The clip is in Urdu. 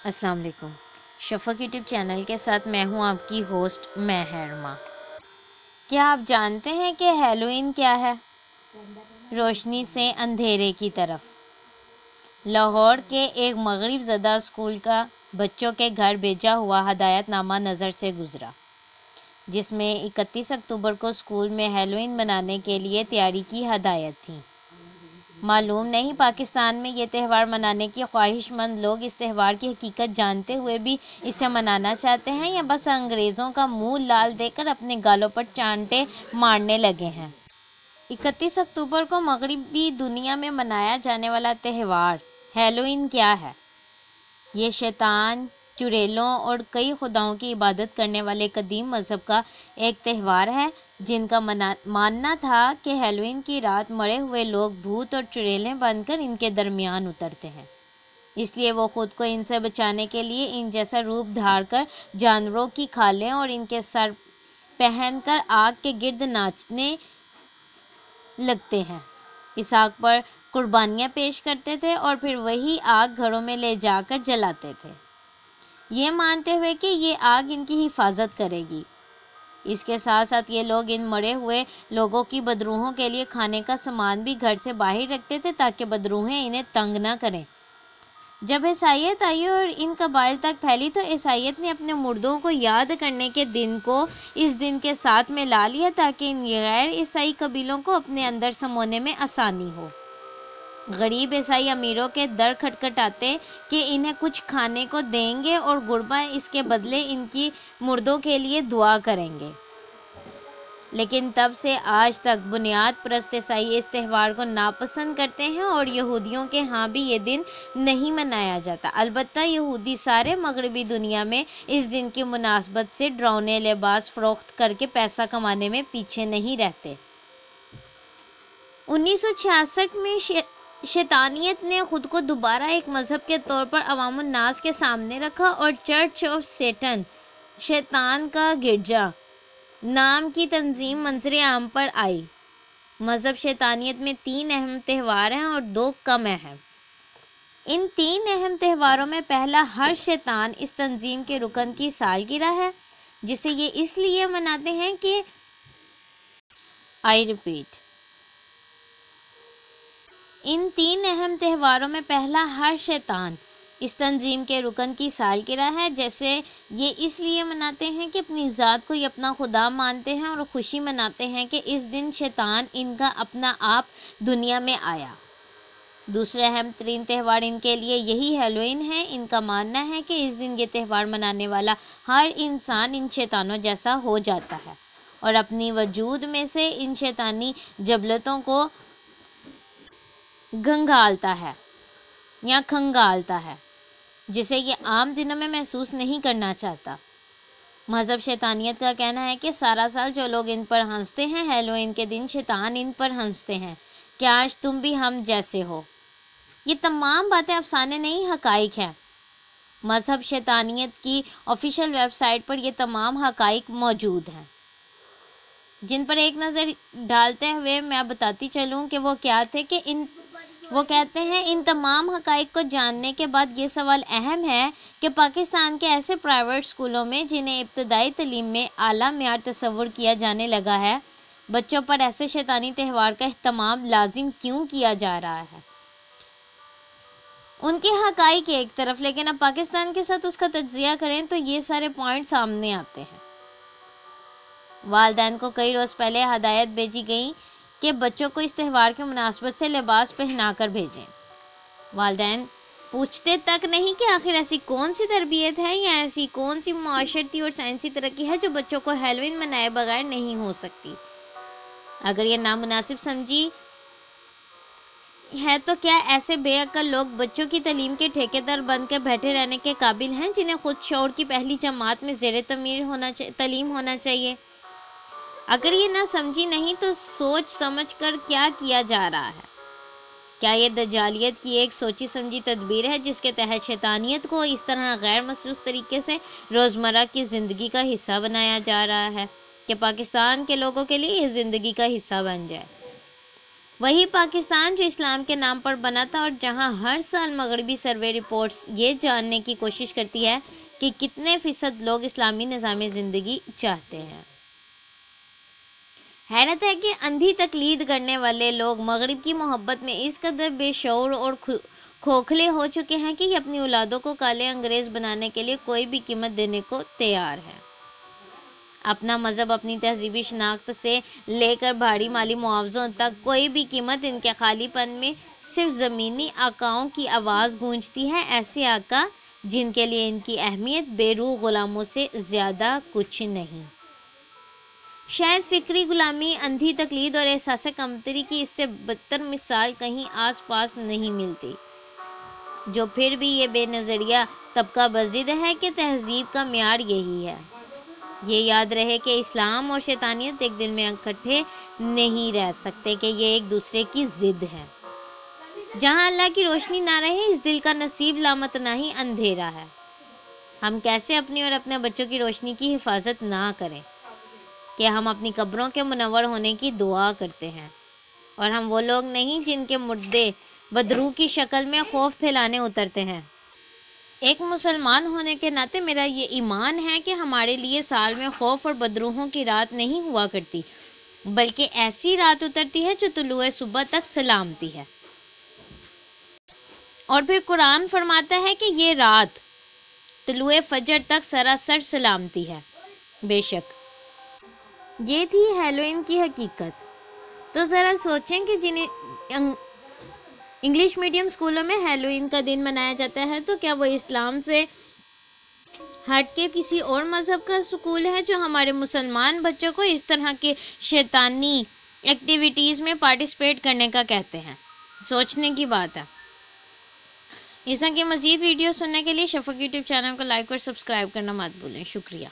السلام علیکم۔ شفق یوٹیوب چینل کے ساتھ میں ہوں آپ کی ہوسٹ محرمہ۔ کیا آپ جانتے ہیں کہ ہیلوئین کیا ہے؟ روشنی سے اندھیرے کی طرف۔ لاہور کے ایک مغرب زدہ اسکول کا بچوں کے گھر بھیجا ہوا ہدایت نامہ نظر سے گزرا، جس میں 31 اکتوبر کو اسکول میں ہیلوئین منانے کے لیے تیاری کی ہدایت تھی۔ معلوم نہیں پاکستان میں یہ تہوار منانے کی خواہش مند لوگ اس تہوار کی حقیقت جانتے ہوئے بھی اسے منانا چاہتے ہیں یا بس انگریزوں کا منہ لال دیکھ کر اپنے گالوں پر چانٹے مارنے لگے ہیں۔ 31 اکتوبر کو مغربی دنیا میں منایا جانے والا تہوار ہیلوئین کیا ہے؟ یہ شیطان، چڑیلوں اور کئی خداؤں کی عبادت کرنے والے قدیم مذہب کا ایک تہوار ہے جن کا ماننا تھا کہ ہیلوئین کی رات مرے ہوئے لوگ بھوت اور چڑیلیں بن کر ان کے درمیان اترتے ہیں، اس لیے وہ خود کو ان سے بچانے کے لیے ان جیسا روپ دھار کر جانوروں کی کھالیں اور ان کے سر پہن کر آگ کے گرد ناچنے لگتے ہیں۔ اس آگ پر قربانیاں پیش کرتے تھے اور پھر وہی آگ گھروں میں لے جا کر جلاتے تھے، یہ مانتے ہوئے کہ یہ آگ ان کی حفاظت کرے گی۔ اس کے ساتھ ساتھ یہ لوگ ان مرے ہوئے لوگوں کی بدروحوں کے لیے کھانے کا سامان بھی گھر سے باہر رکھتے تھے تاکہ بدروحیں انہیں تنگ نہ کریں۔ جب عیسائیت آئی اور ان قبائل تک پھیلی تو عیسائیت نے اپنے مردوں کو یاد کرنے کے دن کو اس دن کے ساتھ ملا لیا تاکہ ان غیر عیسائی قبیلوں کو اپنے اندر سمونے میں آسانی ہو۔ غریب عیسائی امیروں کے در کھٹکھٹاتے کہ انہیں کچھ کھانے کو دیں گے اور غربا اس کے بدلے ان کی مردوں کے لیے دعا کریں گے، لیکن تب سے آج تک بنیاد پرست عیسائی اس تہوار کو ناپسند کرتے ہیں اور یہودیوں کے ہاں بھی یہ دن نہیں منایا جاتا۔ البتہ یہودی سارے مغربی دنیا میں اس دن کی مناسبت سے ڈراؤنے لباس فروخت کر کے پیسہ کمانے میں پیچھے نہیں رہتے۔ 1966 میں شیطانیت نے خود کو دوبارہ ایک مذہب کے طور پر عوام الناس کے سامنے رکھا اور چرچ آف سیٹن، شیطان کا گرجا نام کی تنظیم منظر عام پر آئی۔ مذہب شیطانیت میں 3 اہم تہوار ہیں اور 2 کم اہم۔ ان 3 اہم تہواروں میں پہلا ہر شیطان اس تنظیم کے رکن کی سالگرہ ہے، جسے یہ اس لیے مناتے ہیں کہ ان 3 اہم تہواروں میں پہلا ہر شیطان اس تنظیم کے رکن کی سالگرہ ہے، جیسے یہ اس لیے مناتے ہیں کہ اپنی ذات کو یہ اپنا خدا مانتے ہیں اور خوشی مناتے ہیں کہ اس دن شیطان ان کا اپنا آپ دنیا میں آیا۔ دوسرا اہم ترین تہوار ان کے لیے یہی ہیلوئین ہے۔ ان کا ماننا ہے کہ اس دن یہ تہوار منانے والا ہر انسان ان شیطانوں جیسا ہو جاتا ہے اور اپنی وجود میں سے ان شیطانی جبلتوں کو گھنگھالتا ہے یا کھنگالتا ہے، جسے یہ عام دنوں میں محسوس نہیں کرنا چاہتا۔ مذہب شیطانیت کا کہنا ہے کہ سارا سال جو لوگ ان پر ہنستے ہیں، ہیلوئین کے دن شیطان ان پر ہنستے ہیں کہ آج تم بھی ہم جیسے ہو۔ یہ تمام باتیں افسانے نہیں، حقائق ہیں۔ مذہب شیطانیت کی آفیشیل ویب سائٹ پر یہ تمام حقائق موجود ہیں، جن پر ایک نظر ڈالتے ہوئے میں بتاتی چلوں کہ وہ کیا تھے۔ وہ کہتے ہیں ان تمام حقائق کو جاننے کے بعد یہ سوال اہم ہے کہ پاکستان کے ایسے پرائیویٹ اسکولوں میں جنہیں ابتدائی تعلیم میں اعلیٰ معیار تصور کیا جانے لگا ہے، بچوں پر ایسے شیطانی تہوار کا اہتمام لازم کیوں کیا جا رہا ہے۔ ان کے حقائق ایک طرف، لیکن اب پاکستان کے ساتھ اس کا تجزیہ کریں تو یہ سارے پوائنٹ سامنے آتے ہیں۔ والدین کو کئی روز پہلے ہدایت بھیجی گئی کہ بچوں کو اس تہوار کی مناسبت سے لباس پہنا کر بھیجیں۔ والدین پوچھتے تک نہیں کہ آخر ایسی کون سی تربیت ہے یا ایسی کون سی معاشرتی اور سائنسی ترقی ہے جو بچوں کو ہیلوئین منائے بغیر نہیں ہو سکتی۔ اگر یہ نامناسب سمجھی ہے تو کیا ایسے بے عقل لوگ بچوں کی تعلیم کے ٹھیکیدار بن کر بیٹھے رہنے کے قابل ہیں جنہیں خود شعور کی پہلی جماعت میں زیر تعلیم ہونا چاہیے؟ اگر یہ نہ سمجھی نہیں تو سوچ سمجھ کر کیا کیا جا رہا ہے؟ کیا یہ دجالیت کی ایک سوچی سمجھی تدبیر ہے جس کے تحت شیطانیت کو اس طرح غیر محسوس طریقے سے روزمرہ کی زندگی کا حصہ بنایا جا رہا ہے کہ پاکستان کے لوگوں کے لیے یہ زندگی کا حصہ بن جائے؟ وہی پاکستان جو اسلام کے نام پر بنا تھا اور جہاں ہر سال مغربی سروے رپورٹس یہ جاننے کی کوشش کرتی ہے کہ کتنے فیصد لوگ اسلامی نظام زندگی چاہتے ہیں۔ حیرت ہے کہ اندھی تقلید کرنے والے لوگ مغرب کی محبت میں اس قدر بے شعور اور کھوکھلے ہو چکے ہیں کہ یہ اپنی اولادوں کو کالے انگریز بنانے کے لیے کوئی بھی قیمت دینے کو تیار ہے۔ اپنا مذہب، اپنی تہذیبی شناخت سے لے کر بھاری مالی معاوضوں تک کوئی بھی قیمت ان کے خالی پن میں صرف زمینی آقاؤں کی آواز گونجتی ہے، ایسے آقا جن کے لیے ان کی اہمیت بے روح غلاموں سے زیادہ کچھ نہیں۔ شاید فکری غلامی، اندھی تقلید اور احساس کمتری کی اس سے بدتر مثال کہیں آس پاس نہیں ملتی، جو پھر بھی یہ بے نظریہ طبقہ بزد ہے کہ تہذیب کا معیار یہی ہے۔ یہ یاد رہے کہ اسلام اور شیطانیت ایک دل میں اکٹھے نہیں رہ سکتے، کہ یہ ایک دوسرے کی ضد ہے۔ جہاں اللہ کی روشنی نہ رہے، اس دل کا نصیب لامتناہی اندھیرا ہے۔ ہم کیسے اپنی اور اپنے بچوں کی روشنی کی حفاظت نہ کریں کہ ہم اپنی قبروں کے منور ہونے کی دعا کرتے ہیں، اور ہم وہ لوگ نہیں جن کے مردے بدروح کی شکل میں خوف پھیلانے اترتے ہیں۔ ایک مسلمان ہونے کے ناطے میرا یہ ایمان ہے کہ ہمارے لیے سال میں خوف اور بدروحوں کی رات نہیں ہوا کرتی، بلکہ ایسی رات اترتی ہے جو طلوع صبح تک سلامتی ہے، اور پھر قرآن فرماتا ہے کہ یہ رات طلوع فجر تک سراسر سلامتی ہے۔ بے شک یہ تھی ہیلوئین کی حقیقت۔ تو ذرا سوچیں کہ جنہیں انگلش میڈیم اسکولوں میں ہیلوئین کا دن منایا جاتا ہے، تو کیا وہ اسلام سے ہٹ کے کسی اور مذہب کا اسکول ہے جو ہمارے مسلمان بچوں کو اس طرح کے شیطانی ایکٹیویٹیز میں پارٹیسپیٹ کرنے کا کہتے ہیں؟ سوچنے کی بات ہے۔ اس طرح کی مزید ویڈیو سننے کے لیے شفق یوٹیوب چینل کو لائک اور سبسکرائب کرنا مت بھولیں۔ شکریہ۔